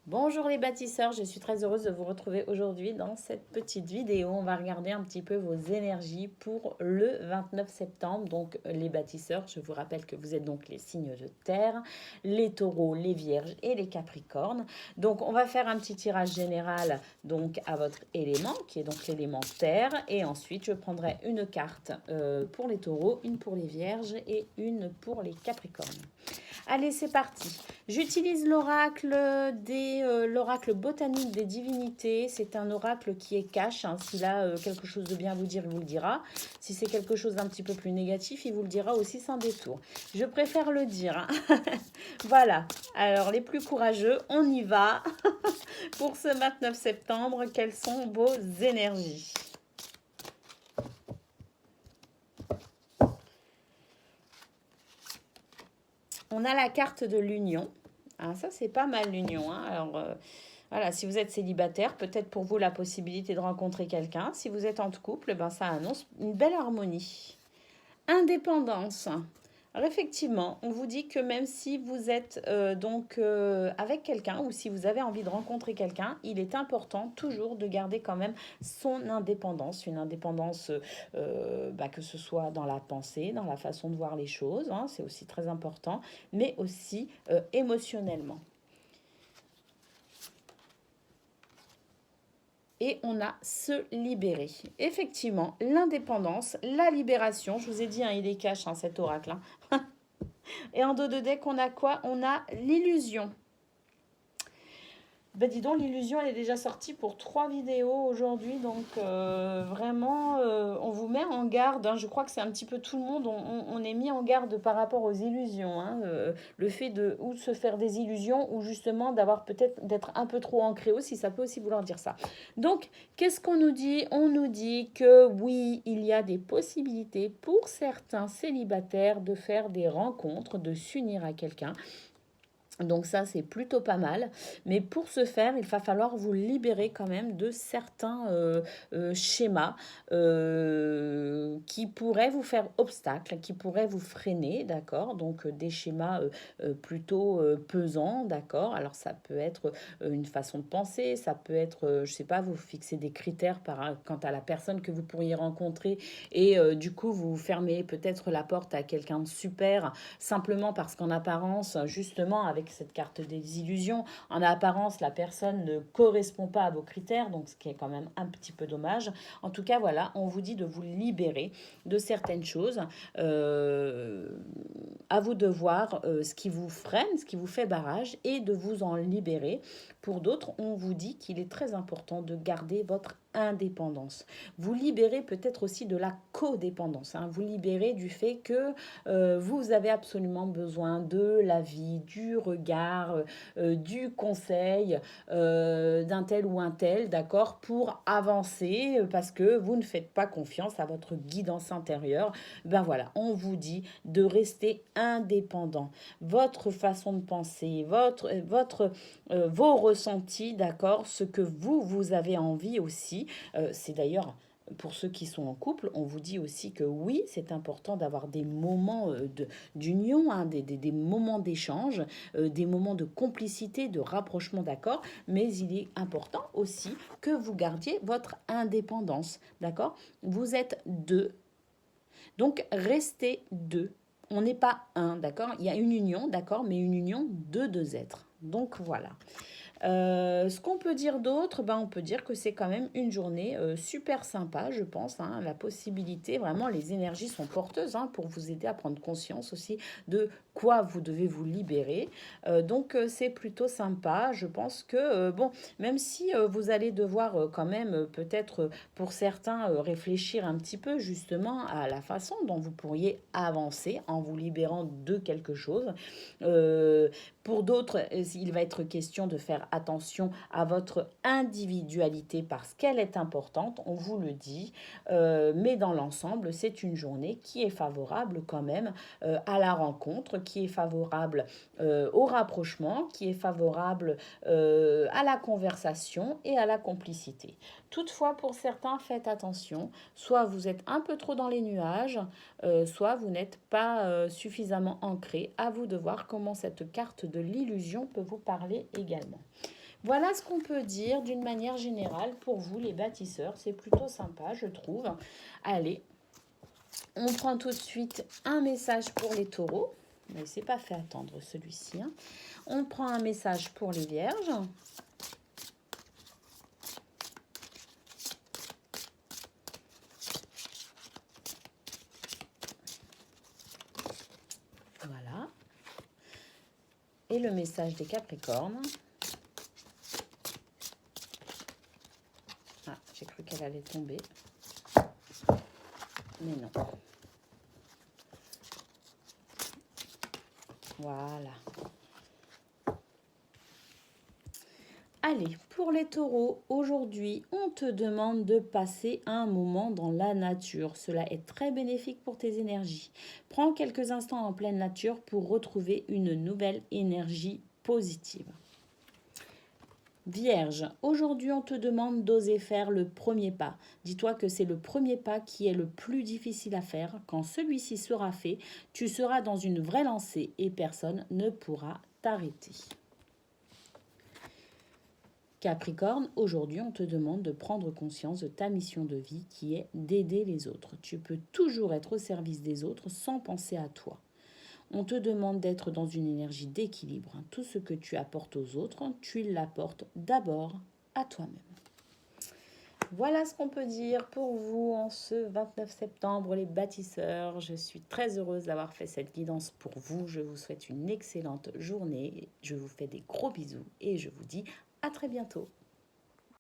Bonjour les bâtisseurs, je suis très heureuse de vous retrouver aujourd'hui dans cette petite vidéo. On va regarder un petit peu vos énergies pour le 29 septembre. Donc les bâtisseurs, je vous rappelle que vous êtes donc les signes de terre, les taureaux, les vierges et les capricornes. Donc on va faire un petit tirage général donc à votre élément qui est donc l'élément terre. Et ensuite je prendrai une carte pour les taureaux, une pour les vierges et une pour les capricornes. Allez, c'est parti. J'utilise l'oracle botanique des divinités. C'est un oracle qui est cash. Hein. S'il a quelque chose de bien à vous dire, il vous le dira. Si c'est quelque chose d'un petit peu plus négatif, il vous le dira aussi sans détour. Je préfère le dire. Hein. Voilà. Alors, les plus courageux, on y va. Pour ce 29 septembre, quelles sont vos énergies ? On a la carte de l'union. Ah, ça, c'est pas mal l'union. Hein. Alors, voilà, si vous êtes célibataire, peut-être pour vous la possibilité de rencontrer quelqu'un. Si vous êtes en couple, ben, ça annonce une belle harmonie. Indépendance. Alors effectivement, on vous dit que même si vous êtes avec quelqu'un ou si vous avez envie de rencontrer quelqu'un, il est important toujours de garder quand même son indépendance, une indépendance que ce soit dans la pensée, dans la façon de voir les choses, hein, c'est aussi très important, mais aussi émotionnellement. Et on a se libérer. Effectivement, l'indépendance, la libération, je vous ai dit, hein, il est cash, hein, cet oracle. Hein. Et en dos de deck, on a quoi? On a l'illusion. Ben dis donc, l'illusion, elle est déjà sortie pour 3 vidéos aujourd'hui. Donc, vraiment, on vous met en garde. Hein. Je crois que c'est un petit peu tout le monde. On est mis en garde par rapport aux illusions. Hein. Le fait de ou de se faire des illusions ou justement d'avoir peut-être d'être un peu trop ancré aussi. Ça peut aussi vouloir dire ça. Donc, qu'est-ce qu'on nous dit? On nous dit que oui, il y a des possibilités pour certains célibataires de faire des rencontres, de s'unir à quelqu'un. Donc ça, c'est plutôt pas mal. Mais pour ce faire, il va falloir vous libérer quand même de certains schémas qui pourraient vous faire obstacle, qui pourraient vous freiner, d'accord? Donc des schémas plutôt pesants, d'accord? Alors ça peut être une façon de penser, ça peut être, je sais pas, vous fixer des critères quant à la personne que vous pourriez rencontrer et du coup vous fermez peut-être la porte à quelqu'un de super simplement parce qu'en apparence, justement, avec cette carte des illusions, en apparence, la personne ne correspond pas à vos critères, donc ce qui est quand même un petit peu dommage. En tout cas, voilà, on vous dit de vous libérer de certaines choses. À vous de voir ce qui vous freine, ce qui vous fait barrage et de vous en libérer. Pour d'autres, on vous dit qu'il est très important de garder votre indépendance. Vous libérez peut-être aussi de la codépendance. Hein. Vous libérez du fait que vous avez absolument besoin de l'avis, du regard, du conseil d'un tel ou un tel, d'accord, pour avancer parce que vous ne faites pas confiance à votre guidance intérieure. Ben voilà, on vous dit de rester indépendant. Votre façon de penser, vos ressentis, d'accord, ce que vous avez envie aussi. C'est d'ailleurs pour ceux qui sont en couple, on vous dit aussi que oui, c'est important d'avoir des moments d'union, hein, des moments d'échange, des moments de complicité, de rapprochement, d'accord, mais il est important aussi que vous gardiez votre indépendance, d'accord. Vous êtes deux, donc restez deux. On n'est pas un, d'accord. Il y a une union, d'accord, mais une union de deux êtres. Donc voilà. Ce qu'on peut dire d'autre, ben, on peut dire que c'est quand même une journée super sympa, je pense. Hein, la possibilité, vraiment, les énergies sont porteuses hein, pour vous aider à prendre conscience aussi de quoi vous devez vous libérer. Donc, c'est plutôt sympa. Je pense que, bon, même si vous allez devoir quand même, peut-être pour certains, réfléchir un petit peu justement à la façon dont vous pourriez avancer en vous libérant de quelque chose. Euh, pour d'autres, il va être question de faire attention à votre individualité parce qu'elle est importante, on vous le dit. Mais dans l'ensemble, c'est une journée qui est favorable quand même à la rencontre, qui est favorable au rapprochement, qui est favorable à la conversation et à la complicité. Toutefois, pour certains, faites attention. Soit vous êtes un peu trop dans les nuages, soit vous n'êtes pas suffisamment ancré. À vous de voir comment cette carte de l'illusion peut vous parler également. Voilà ce qu'on peut dire d'une manière générale pour vous les bâtisseurs. C'est plutôt sympa, je trouve. Allez, on prend tout de suite un message pour les taureaux. Mais c'est pas fait attendre celui-ci, hein. On prend un message pour les vierges. Voilà. Et le message des capricornes. Ah, j'ai cru qu'elle allait tomber. Mais non. Voilà. Allez, pour les taureaux, aujourd'hui, on te demande de passer un moment dans la nature. Cela est très bénéfique pour tes énergies. Prends quelques instants en pleine nature pour retrouver une nouvelle énergie positive. Vierge, aujourd'hui on te demande d'oser faire le premier pas. Dis-toi que c'est le premier pas qui est le plus difficile à faire. Quand celui-ci sera fait, tu seras dans une vraie lancée et personne ne pourra t'arrêter. Capricorne, aujourd'hui on te demande de prendre conscience de ta mission de vie qui est d'aider les autres. Tu peux toujours être au service des autres sans penser à toi. On te demande d'être dans une énergie d'équilibre. Tout ce que tu apportes aux autres, tu l'apportes d'abord à toi-même. Voilà ce qu'on peut dire pour vous en ce 29 septembre, les bâtisseurs. Je suis très heureuse d'avoir fait cette guidance pour vous. Je vous souhaite une excellente journée. Je vous fais des gros bisous et je vous dis à très bientôt.